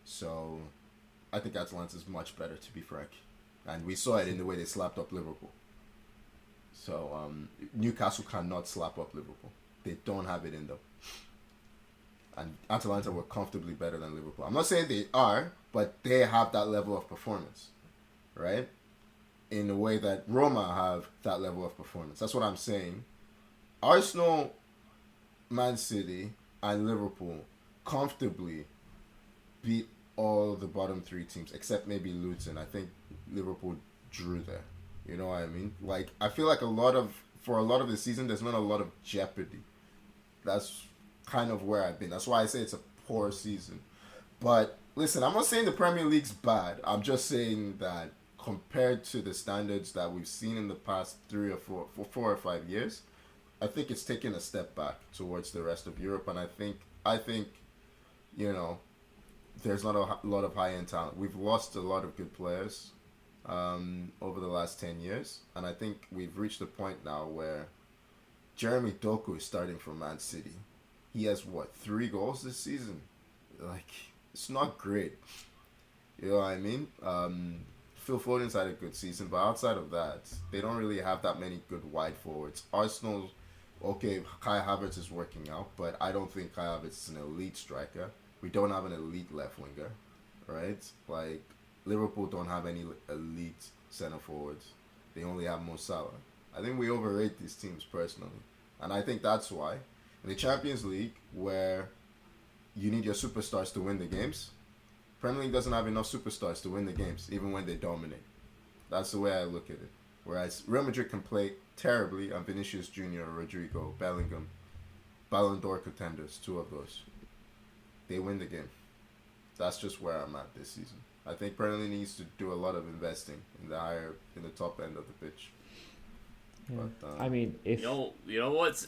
So, I think Atalanta is much better, to be frank, and we saw it in the way they slapped up Liverpool. So, Newcastle cannot slap up Liverpool. They don't have it in them. And Atalanta were comfortably better than Liverpool. I'm not saying they are, but they have that level of performance, right? In a way that Roma have that level of performance. That's what I'm saying. Arsenal, Man City, and Liverpool comfortably beat all the bottom 3 teams, except maybe Luton. I think Liverpool drew there. You know what I mean? Like, I feel like for a lot of the season, there's not a lot of jeopardy. That's kind of where I've been. That's why I say it's a poor season. But, listen, I'm not saying the Premier League's bad. I'm just saying that compared to the standards that we've seen in the past 4 or 5 years, I think it's taken a step back towards the rest of Europe. And I think, there's not a lot of high-end talent. We've lost a lot of good players over the last 10 years, and I think we've reached a point now where Jeremy Doku is starting for Man City, he has, 3 goals this season? Like, it's not great. You know what I mean? Phil Foden's had a good season, but outside of that, they don't really have that many good wide forwards. Arsenal, okay, Kai Havertz is working out, but I don't think Kai Havertz is an elite striker. We don't have an elite left winger, right? Like, Liverpool don't have any elite center forwards. They only have Mo Salah. I think we overrate these teams personally. And I think that's why. In the Champions League, where you need your superstars to win the games, Premier League doesn't have enough superstars to win the games, even when they dominate. That's the way I look at it. Whereas Real Madrid can play terribly, and Vinicius Jr., Rodrigo, Bellingham, Ballon d'Or contenders, 2 of those. They win the game. That's just where I'm at this season. I think Premier League needs to do a lot of investing in the top end of the pitch. Yeah. But, I mean, if you know what's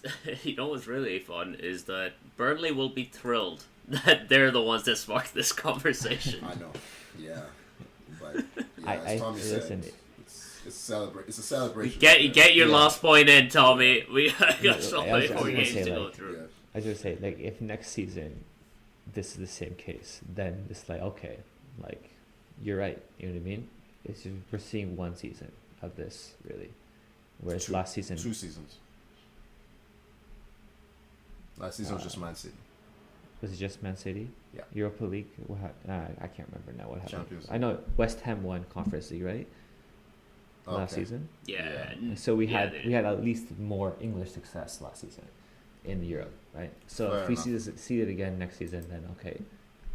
really fun is that Burnley will be thrilled that they're the ones that sparked this conversation. I know, yeah, but yeah, as Tommy said, it's a celebration. Get your last point in, Tommy. We got so many more games to go through. Yeah. I was gonna say, like, if next season this is the same case, then it's like, okay, like, you're right. You know what I mean? It's just, we're seeing one season of this, really. Whereas last season... 2 seasons. Last season was just Man City. Was it just Man City? Yeah. Europa League? I can't remember now what happened. Champions I know West Ham won Conference League, right? Okay. Last season? Yeah. And so we had at least more English success last season in Europe, right? So Fair if we enough. see it again next season, then okay,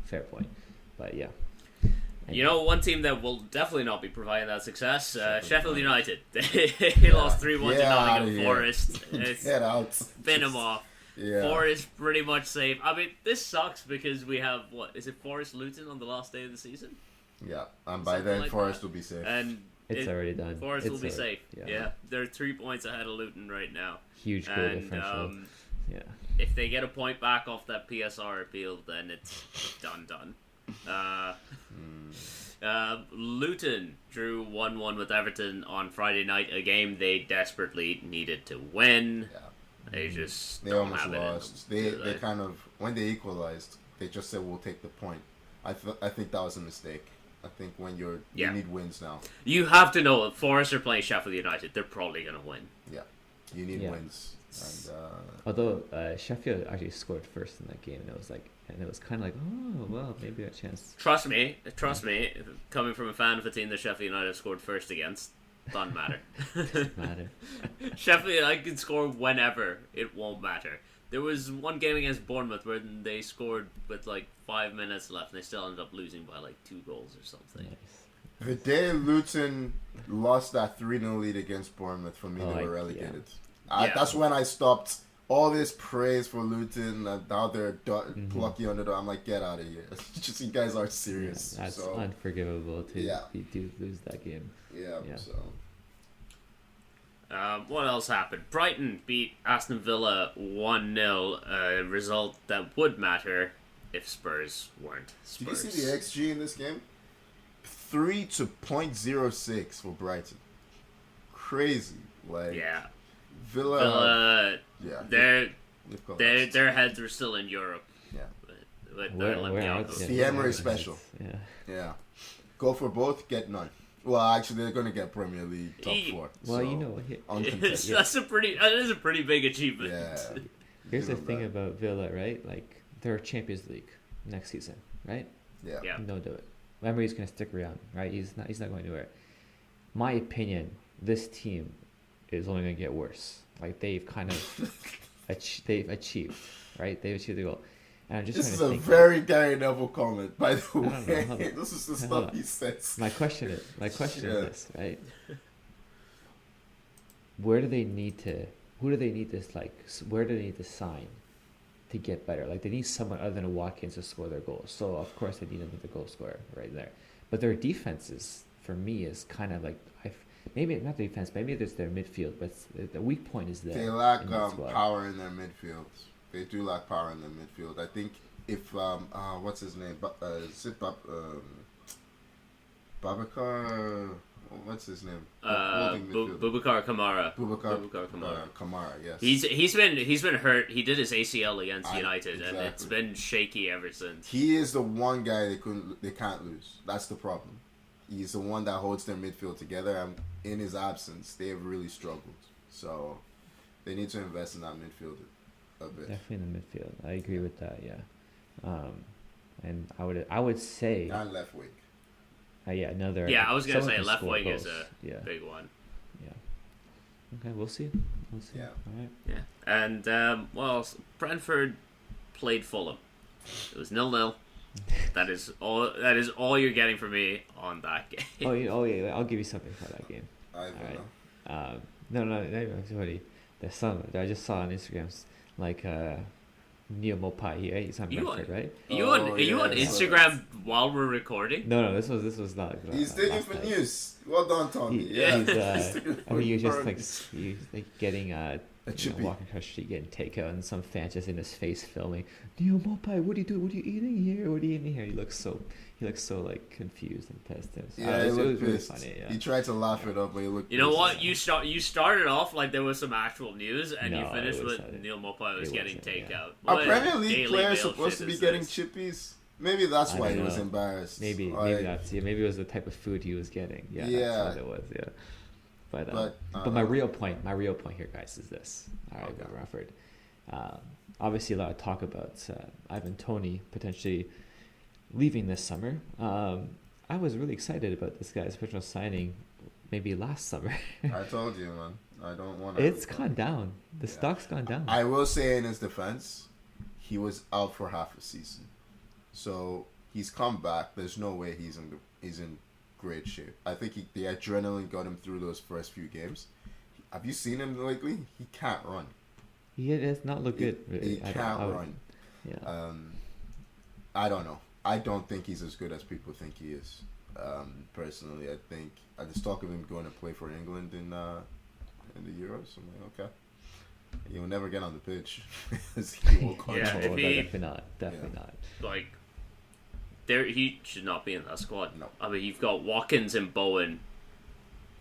fair point. But yeah. You know, one team that will definitely not be providing that success, Sheffield United. They lost 3-1 to Nottingham Forest. Get out. Spin them off. Yeah. Forest pretty much safe. I mean, this sucks because we have, Forest Luton on the last day of the season? Yeah, and by then like Forest that. will be safe. And It's already done. Forest will be already, safe. Yeah. Yeah, they're 3 points ahead of Luton right now. Huge goal differential. Yeah. If they get a point back off that PSR appeal, then it's done. Luton drew 1-1 with Everton on Friday night, a game they desperately needed to win. Yeah. They just They don't almost have lost. it in them. They kind of, when they equalized, they just said we'll take the point. I think that was a mistake. I think when you need wins now. You have to know, if Forest are playing Sheffield United, they're probably going to win. Yeah, you need wins. And, although Sheffield actually scored first in that game, and it was kind of like, oh well, maybe a chance. Trust me, coming from a fan of a team that Sheffield United scored first against, doesn't matter. Doesn't matter. Sheffield United can score whenever, it won't matter. There was one game against Bournemouth where they scored with 5 minutes left and they still ended up losing by 2 goals or something. Nice. the day Luton lost that 3-0 lead against Bournemouth, for me, they were relegated. That's when I stopped all this praise for Luton and how they're plucky underdog. I'm like, get out of here. Just, you guys aren't serious. Yeah, that's unforgivable to do lose that game. Yeah. So. What else happened? Brighton beat Aston Villa 1-0, a result that would matter if Spurs weren't Spurs. Did you see the XG in this game? 3 to 0.06 for Brighton. Crazy. Villa their heads were still in Europe. Yeah. But they're the Emery special. Yeah. Go for both, get none. Well, actually, they're going to get Premier League top 4. Well, that is a pretty big achievement. Yeah. Here's the thing about Villa, right? They're Champions League next season, right? Yeah. No, do it. Emery's going to stick around, right? He's not going anywhere. My opinion, this team is only going to get worse. They've kind of they've achieved, right? They've achieved the goal. And I'm just this is a very Gary Neville comment, by the way. This is the stuff he says. My question is this, right? Who do they need to sign to get better? They need someone other than Watkins to score their goals. So of course they need another goal scorer right there. But their defense for me is kind of maybe not the defense, maybe it's their midfield, but the weak point is there. They lack power in their midfield. They do lack power in their midfield. I think if what's his name? Babacar. What's his name? Boubacar Kamara. Boubacar Kamara. Yes. He's been hurt. He did his ACL against United, and it's been shaky ever since. He is the one guy they can't lose. That's the problem. He's the one that holds their midfield together, and in his absence, they have really struggled. So they need to invest in that midfield a bit. Definitely in the midfield. I agree with that. Yeah. And I would say. And left wing. Yeah, another. Yeah, I was gonna say left wing is a big one. Yeah. Okay, we'll see. Yeah. All right. Yeah, and Brentford played Fulham. It was 0-0. That is all you're getting from me on that game. Oh yeah. I'll give you something for that game. All right. No. Sorry. There's some I just saw on Instagram, like Neil Mopai. He's on Brentford, right? Are you on Instagram while we're recording? No. This was not. He's digging for news. Well done, Tommy. He was just like getting walking across the street getting takeout, and some fan just in his face filming. Neil Mopai, what are you doing? What are you eating here? What are you eating here? He looks so like confused and pissed. He looked pissed. Really funny, yeah. He tried to laugh it up, but he looked. You know what? You started off like there was some actual news, and you finished with Neil Mopai was getting takeout. Are Premier League players supposed to be getting chippies? Maybe that's why he was embarrassed. Maybe that's maybe it was the type of food he was getting. Yeah. That's what it was. Yeah. But my real point here, guys, is this. All right, okay. Rafford. Obviously, a lot of talk about Ivan Toney potentially leaving this summer. I was really excited about this guy's original signing, maybe last summer. I told you, man. I don't want to. It's gone down. The stock's gone down. I will say, in his defense, he was out for half a season, so he's come back. There's no way he's in great shape. I think the adrenaline got him through those first few games. Have you seen him lately? He can't run. He does not look good. Really. He can't run. Yeah. I don't know. I don't think he's as good as people think he is. Personally, I think at the talk of him going to play for England in the Euros, I'm like, okay, he'll never get on the pitch. He will definitely not. Like, he should not be in that squad. No. I mean, you've got Watkins and Bowen.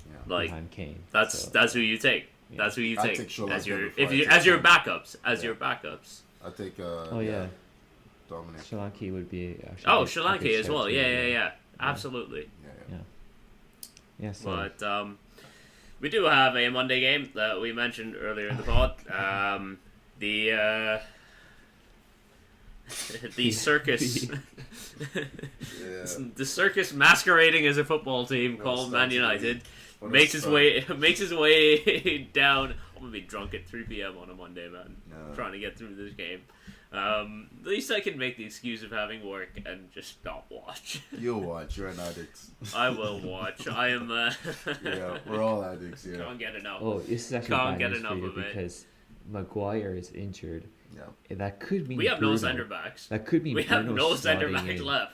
Yeah. Like Kane. That's who you take. Yeah. That's who you take as your backups. Your backups. I take. Dominic. Solanke would be. Solanke as well. Yeah. Absolutely. Yeah. So. But we do have a Monday game that we mentioned earlier in the pod. The circus. The circus masquerading as a football team called Man United makes his way down. I'm gonna be drunk at 3 p.m. on a Monday, man. No. Trying to get through this game. At least I can make the excuse of having work and just not watch. You'll watch. You're an addict. I will watch. I am. Yeah, we're all addicts. Yeah. Can't get enough. Oh, this is actually can't get enough of it because Maguire is injured. Yeah. That could mean we have no centre backs. That could mean we have no centre backs left.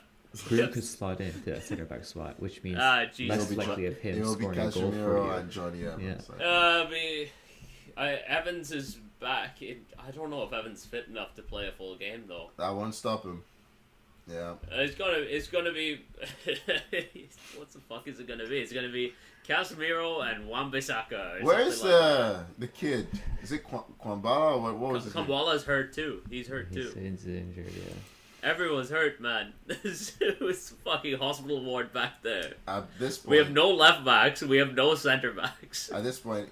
Bruno could slot into that centre back spot, which means less likely of him scoring a goal for you. And Johnny Evans. Evans is back. I don't know if Evans fit enough to play a full game though. That won't stop him. Yeah. It's gonna be. What the fuck is it gonna be? It's gonna be Casemiro and Wan-Bissaka. Where's the kid? Is it Kwambala? What was it? Kwambala's hurt too. He's hurt too. He's injured. Yeah. Everyone's hurt, man. It was fucking hospital ward back there. At this point, we have no left backs. We have no centre backs. At this point,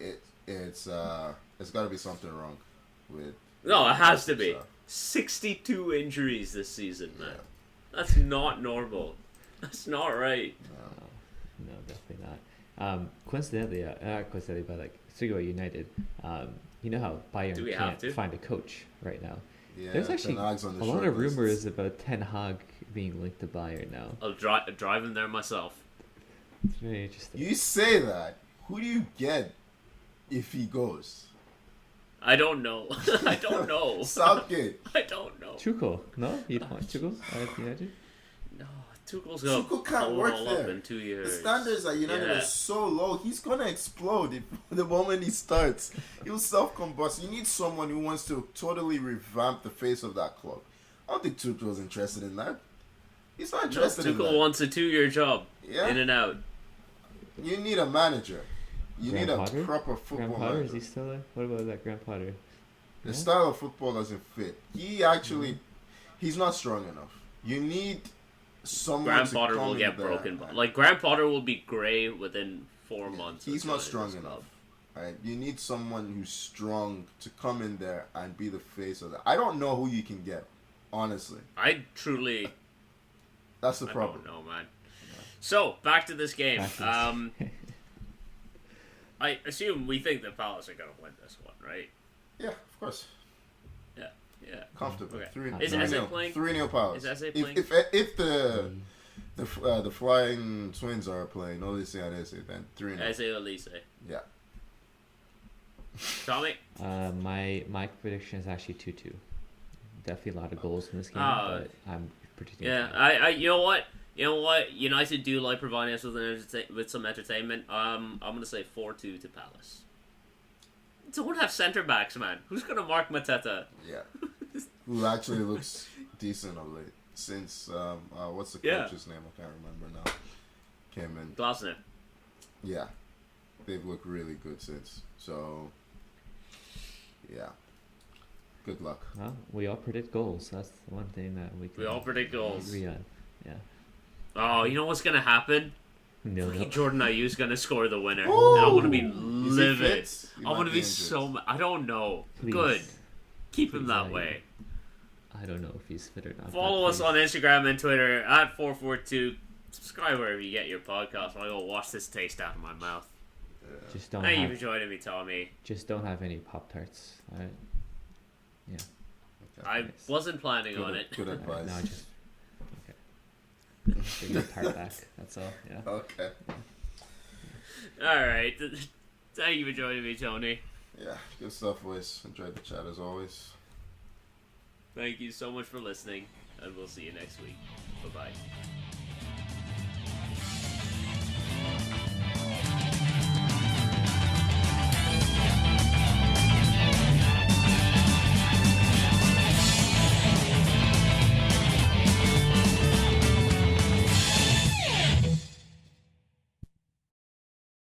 it's got to be something wrong with. No, it has to be. 62 injuries this season, man. Yeah. That's not normal. That's not right. No, definitely not. Coincidentally, but like speaking about United, you know how Bayern can't find a coach right now. Yeah, there's actually a lot of rumors about Ten Hag being linked to Bayern now. I'll drive him there myself. It's very interesting. You say that. Who do you get if he goes? I don't know. I don't know. Southgate. I don't know. Tuchel. No? You don't want Tuchel at United? No. Tuchel can't work there. Up in 2 years. The standards at United are so low. He's going to explode the moment he starts. He'll self-combust. You need someone who wants to totally revamp the face of that club. I don't think Tuchel's interested in that. He's not interested in that. Tuchel wants a 2-year job. Yeah. In and out. You need a manager. You Graham need a Potter? proper football Graham Potter, manager. is he still there? What about that Graham Potter? The style of football doesn't fit. He actually, he's not strong enough. You need someone Graham to Potter come will in get there. broken. Like, Graham Potter will be grey within 4 months. He's not strong enough. Right? You need someone who's strong to come in there and be the face of that. I don't know who you can get, honestly. That's the problem. I don't know, man. Yeah. So, back to this game. I assume we think the Palace are going to win this one, right? Yeah, of course. Yeah. Comfortably. Okay. Is Eze playing? 3-0 Palace. Is Eze playing? If the Flying Twins are playing, Olise and Eze, then 3-0. Eze Olise. Yeah. Tommy? My prediction is actually 2-2. Definitely a lot of goals in this game, but I'm predicting. Yeah, you know what? United do like providing us with some entertainment. I'm gonna say 4-2 to Palace. Don't have centre backs, man. Who's gonna mark Mateta? Yeah, who actually looks decent of late since what's the coach's name? I can't remember now. Came in. Glasner. Yeah, they've looked really good since. So, yeah. Good luck. Well, we all predict goals. That's the one thing that we all predict goals. Agree on. Yeah. Oh, you know what's gonna happen? No. Jordan Ayew's gonna score the winner. Ooh! And I'm gonna be livid. I'm gonna be injured. so. I don't know. Please. Good. Keep him Please, that Ayew. way. I don't know if he's fit or not. Follow us on Instagram and Twitter at 442. Subscribe wherever you get your podcast. While I go wash this taste out of my mouth. Just don't. Thank you have, for joining me, Tommy. Just don't have any Pop-Tarts. All right. Yeah. I wasn't planning on it. Good advice. No, just bring the tart back. That's all. Yeah. Okay. All right. Thank you for joining me, Tony. Yeah, good stuff, boys. Enjoyed the chat as always. Thank you so much for listening, and we'll see you next week. Bye-bye.